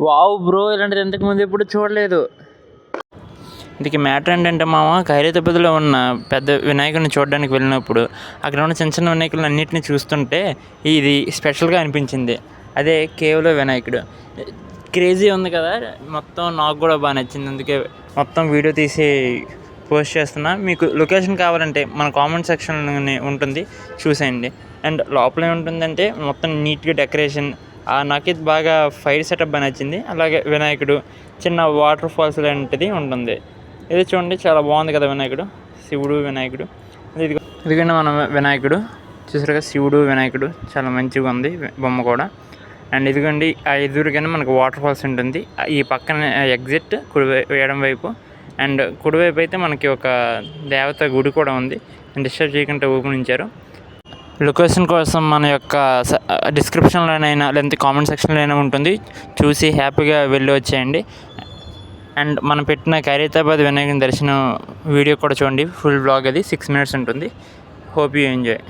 Wow bro, ఇలాంటిది ఇంతకుముందు ఎప్పుడు చూడలేదు. దీనికి మ్యాటర్ ఏంటంటే మామ, ఖైరతాబాద్లో ఉన్న పెద్ద వినాయకుడిని చూడడానికి వెళ్ళినప్పుడు అక్కడ ఉన్న చిన్న చిన్న వినాయకులను అన్నింటినీ చూస్తుంటే ఇది స్పెషల్గా అనిపించింది. అదే కేవ్లో వినాయకుడు. క్రేజీ ఉంది కదా, మొత్తం నాకు కూడా బాగా నచ్చింది. అందుకే మొత్తం వీడియో తీసి పోస్ట్ చేస్తున్నా. మీకు లొకేషన్ కావాలంటే మన కామెంట్ సెక్షన్లోనే ఉంటుంది, చూసేయండి. అండ్ లోపల ఏముంటుందంటే మొత్తం నీట్గా డెకరేషన్, నాకైతే బాగా ఫైర్ సెటప్ బాగా నచ్చింది. అలాగే వినాయకుడు, చిన్న వాటర్ ఫాల్స్ లాంటిది ఉంటుంది. ఇది చూడండి, చాలా బాగుంది కదా వినాయకుడు, శివుడు వినాయకుడు. ఇదిగోండి మన వినాయకుడు, చూసారుగా శివుడు వినాయకుడు, చాలా మంచిగా ఉంది బొమ్మ కూడా. అండ్ ఇదిగోండి ఆ ఎదురుగానే మనకు వాటర్ ఫాల్స్ ఉంటుంది. ఈ పక్కన ఎగ్జిట్ ఎడం వైపు, అండ్ కుడివైపు అయితే మనకి ఒక దేవత గుడి కూడా ఉంది. డిస్టర్బ్ చేయకుండా ఓపెన్ ఉంచారు. లొకేషన్ కోసం మన యొక్క డిస్క్రిప్షన్లోనైనా లేదంటే కామెంట్ సెక్షన్లోనైనా ఉంటుంది, చూసి హ్యాపీగా వెళ్ళి వచ్చేయండి. అండ్ మనం పెట్టిన ఖైరతాబాద్ వినాయకుని దర్శనం వీడియో కూడా చూడండి, ఫుల్ బ్లాగ్ అది 6 minutes ఉంటుంది. Hope you enjoy.